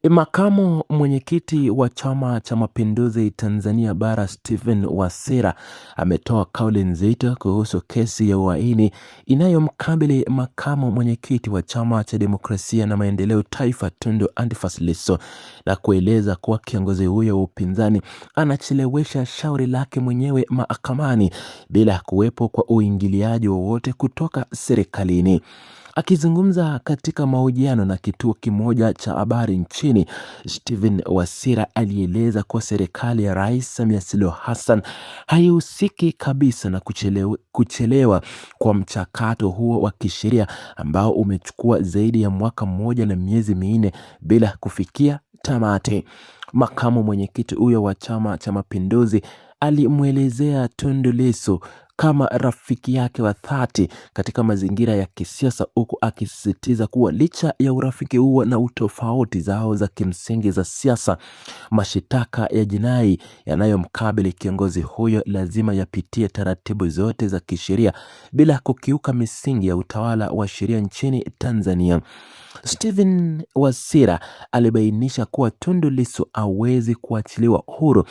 Makamu mwenyekiti wa Chama cha Mapinduzi Tanzania Bara Stephen Wasira ametoa kauli nzito kuhusu kesi ya uhaini inayomkabili makamu mwenyekiti wa Chama cha Demokrasia na Maendeleo Taifa Tundu Antipas Lissu na kueleza kuwa kiongozi huyo wa upinzani anachelewesha shauri lake mwenyewe mahakamani bila kuwepo kwa uingiliaji wowote kutoka serikalini. Akizungumza katika mahojiano na kituo kimoja cha habari nchini, Stephen Wasira alieleza kuwa serikali ya Rais Samia Suluhu Hassan haihusiki kabisa na kuchelewa kwa mchakato huo wa kisheria ambao umechukua zaidi ya mwaka mmoja na miezi minne bila kufikia tamati. Makamu mwenyekiti huyo wa Chama cha Mapinduzi alimwelezea Tundu Lissu kama rafiki yake wa dhati katika mazingira ya kisiasa, huku akisisitiza kuwa licha ya urafiki huo na utofauti zao za kimsingi za siasa, mashitaka ya jinai yanayomkabili kiongozi huyo lazima yapitie taratibu zote za kisheria bila kukiuka misingi ya utawala wa sheria nchini Tanzania. Stephen Wasira alibainisha kuwa Tundu Lissu hawezi kuachiliwa huru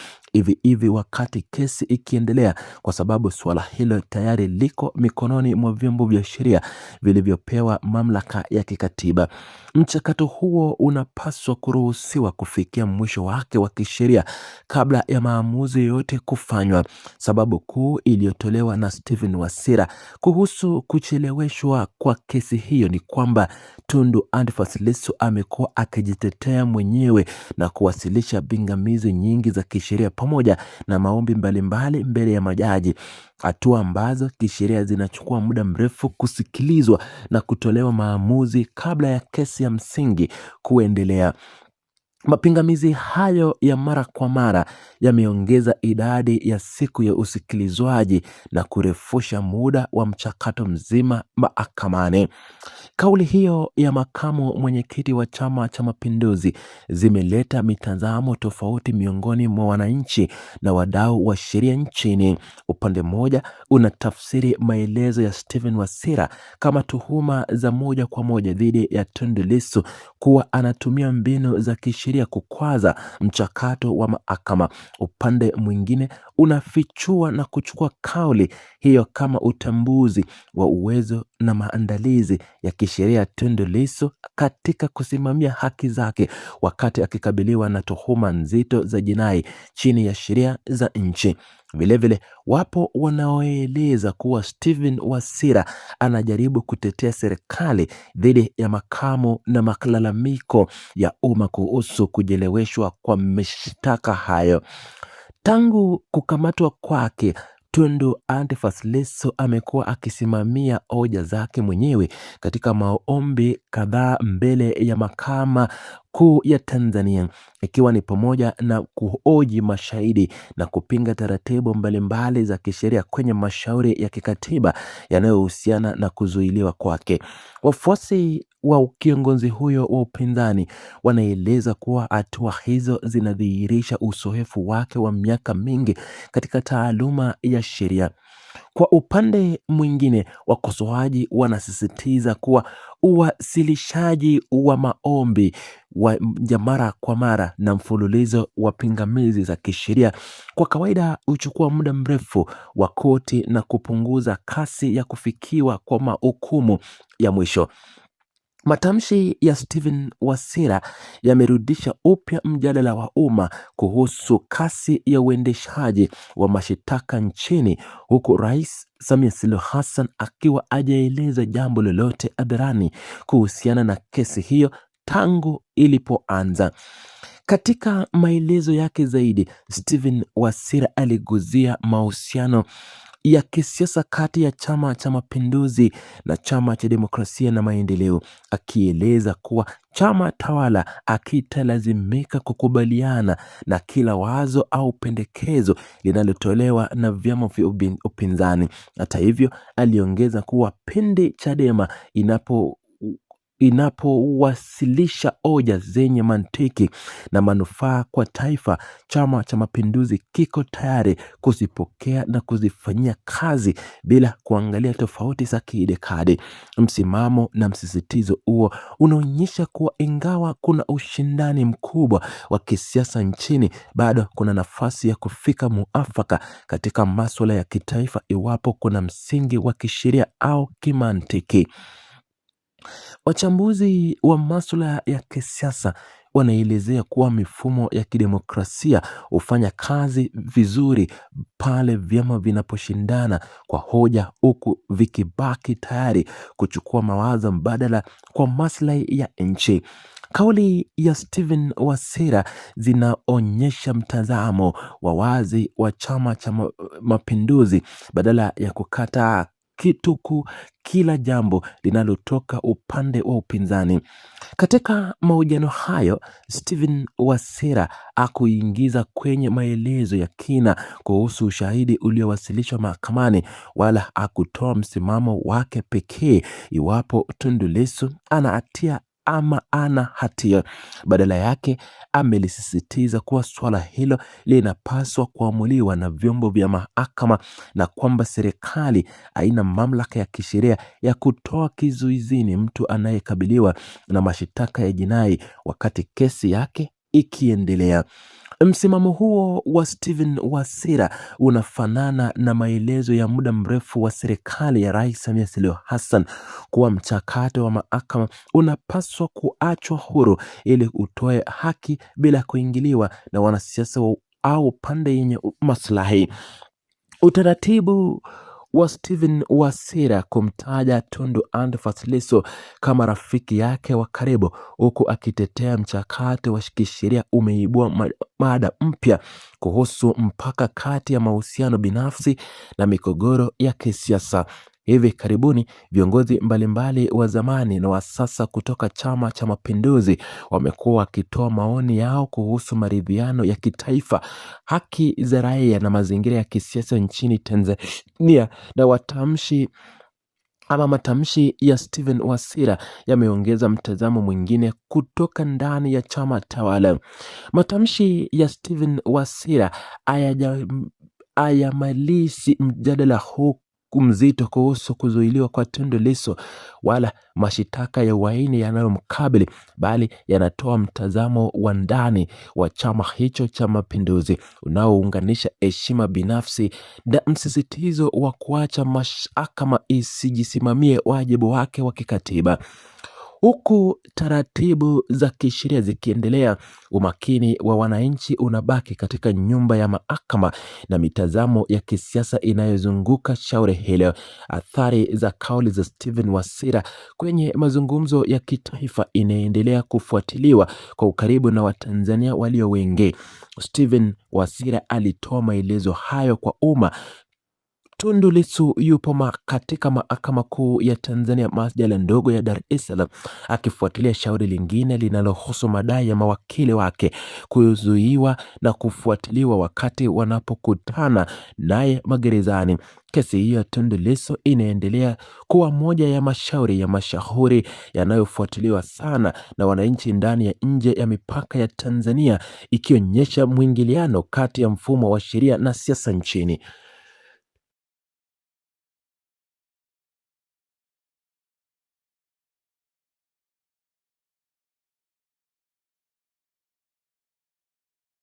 hivi wakati kesi ikiendelea, kwa sababu suala hilo tayari liko mikononi mwa vyombo vya sheria vilivyopewa mamlaka ya kikatiba. Mchakato huo unapaswa kuruhusiwa kufikia mwisho wake wa kisheria kabla ya maamuzi yote kufanywa. Sababu kuu iliyotolewa na Stephen Wasira kuhusu kucheleweshwa kwa kesi hiyo ni kwamba Tundu Antipas Lissu amekuwa akijitetea mwenyewe na kuwasilisha pingamizi nyingi za kisheria pamoja na maombi mbalimbali mbele ya majaji, hatua ambazo kisheria zinachukua muda mrefu kusikilizwa na kutolewa maamuzi kabla ya kesi ya msingi kuendelea. Mapingamizi hayo ya mara kwa mara yameongeza idadi ya siku ya usikilizwaji na kurefusha muda wa mchakato mzima mahakamani. Kauli hiyo ya makamu mwenyekiti wa Chama cha Mapinduzi zimeleta mitazamo tofauti miongoni mwa wananchi na wadau wa sheria nchini. Upande mmoja unatafsiri maelezo ya Stephen Wasira kama tuhuma za moja kwa moja dhidi ya Tundu Lissu kuwa anatumia mbinu za kisheria kukwaza mchakato wa mahakama. Upande mwingine unafichua na kuchukua kauli hiyo kama utambuzi wa uwezo na maandalizi ya kisheria Tundu Lissu katika kusimamia haki zake wakati akikabiliwa na tuhuma nzito za jinai chini ya sheria za nchi. Vilevile wapo wanaoeleza kuwa Stephen Wasira anajaribu kutetea serikali dhidi ya makamu na malalamiko ya umma kuhusu kucheleweshwa kwa mashtaka hayo. Tangu kukamatwa kwake, Tundu Antipas Lissu amekuwa akisimamia hoja zake mwenyewe katika maombi kadhaa mbele ya Mahakama Kuu ya Tanzania, ikiwa ni pamoja na kuhoji mashahidi na kupinga taratibu mbalimbali za kisheria kwenye mashauri ya kikatiba yanayohusiana na kuzuiliwa kwake. Wafuasi wa kiongozi huyo wa upinzani wanaeleza kuwa hatua hizo zinadhihirisha uzoefu wake wa miaka mingi katika taaluma ya sheria. Kwa upande mwingine, wakosoaji wanasisitiza kuwa uwasilishaji wa maombi ya mara kwa mara na mfululizo wa pingamizi za kisheria kwa kawaida huchukua muda mrefu wa koti na kupunguza kasi ya kufikiwa kwa mahukumu ya mwisho. Matamshi ya Stephen Wasira yamerudisha upya mjadala wa umma kuhusu kasi ya uendeshaji wa mashitaka nchini, huku Rais Samia Suluhu Hassan akiwa hajaeleza jambo lolote hadharani kuhusiana na kesi hiyo tangu ilipoanza. Katika maelezo yake zaidi, Stephen Wasira aliguzia mahusiano ya kisiasa kati ya Chama cha Mapinduzi na Chama cha Demokrasia na Maendeleo, akieleza kuwa chama tawala hakitalazimika kukubaliana na kila wazo au pendekezo linalotolewa na vyama vya upinzani. Hata hivyo, aliongeza kuwa pindi Chadema inapowasilisha hoja zenye mantiki na manufaa kwa taifa, Chama cha Mapinduzi kiko tayari kuzipokea na kuzifanyia kazi bila kuangalia tofauti za kiitikadi. Msimamo na msisitizo huo unaonyesha kuwa ingawa kuna ushindani mkubwa wa kisiasa nchini, bado kuna nafasi ya kufika muafaka katika masuala ya kitaifa iwapo kuna msingi wa kisheria au kimantiki. Wachambuzi wa masuala ya kisiasa wanaelezea kuwa mifumo ya kidemokrasia hufanya kazi vizuri pale vyama vinaposhindana kwa hoja, huku vikibaki tayari kuchukua mawazo mbadala kwa maslahi ya nchi. Kauli ya Stephen Wasira zinaonyesha mtazamo wa wazi wa Chama cha Mapinduzi badala ya kukataa kila jambo linalotoka upande wa upinzani. Katika mahojiano hayo, Stephen Wasira hakuingiza kwenye maelezo ya kina kuhusu ushahidi uliowasilishwa mahakamani, wala hakutoa msimamo wake pekee iwapo Tundu Lissu ana hatia ama ana hatia. Badala yake amelisisitiza kuwa swala hilo linapaswa kuamuliwa na vyombo vya mahakama na kwamba serikali haina mamlaka ya kisheria ya kutoa kizuizini mtu anayekabiliwa na mashitaka ya jinai wakati kesi yake ikiendelea. Msimamo huo wa Stephen Wasira unafanana na maelezo ya muda mrefu wa serikali ya Rais Samia Suluhu Hassan kuwa mchakato wa mahakama unapaswa kuachwa huru ili utoe haki bila kuingiliwa na wanasiasa au pande yenye maslahi. Utaratibu wa Stephen Wasira kumtaja Tundu Antipas Lissu kama rafiki yake wa karibu huku akitetea mchakato wa kisheria umeibua mada mpya kuhusu mpaka kati ya mahusiano binafsi na migogoro ya kisiasa. Hivi karibuni viongozi mbalimbali wa zamani na wa sasa kutoka Chama cha Mapinduzi wamekuwa wakitoa maoni yao kuhusu maridhiano ya kitaifa, haki za raia na mazingira ya kisiasa nchini Tanzania, na matamshi ya Stephen Wasira yameongeza mtazamo mwingine kutoka ndani ya chama tawala. Matamshi ya Stephen Wasira hayamalizi mjadala huu mzito kuhusu kuzuiliwa kwa Tundu Lissu wala mashitaka ya uhaini yanayomkabili, bali yanatoa mtazamo wa ndani wa chama hicho cha Mapinduzi unaounganisha heshima binafsi na msisitizo wa kuacha mahakama isijisimamie wajibu wake wa kikatiba. Huku taratibu za kisheria zikiendelea, umakini wa wananchi unabaki katika nyumba ya mahakama na mitazamo ya kisiasa inayozunguka shauri hilo. Athari za kauli za Stephen Wasira kwenye mazungumzo ya kitaifa inaendelea kufuatiliwa kwa ukaribu na Watanzania walio wengi. Stephen Wasira alitoa maelezo hayo kwa umma. Tundu Lissu yupo katika mahakama kuu ya Tanzania masjala ndogo ya Dar es Salaam akifuatilia shauri lingine linalohusu madai ya mawakili wake kuzuiwa na kufuatiliwa wakati wanapokutana naye magerezani. Kesi hiyo Tundu Lissu inaendelea kuwa moja ya mashauri ya mashauri yanayofuatiliwa sana na wananchi ndani ya nje ya mipaka ya Tanzania, ikionyesha mwingiliano kati ya mfumo wa sheria na siasa nchini.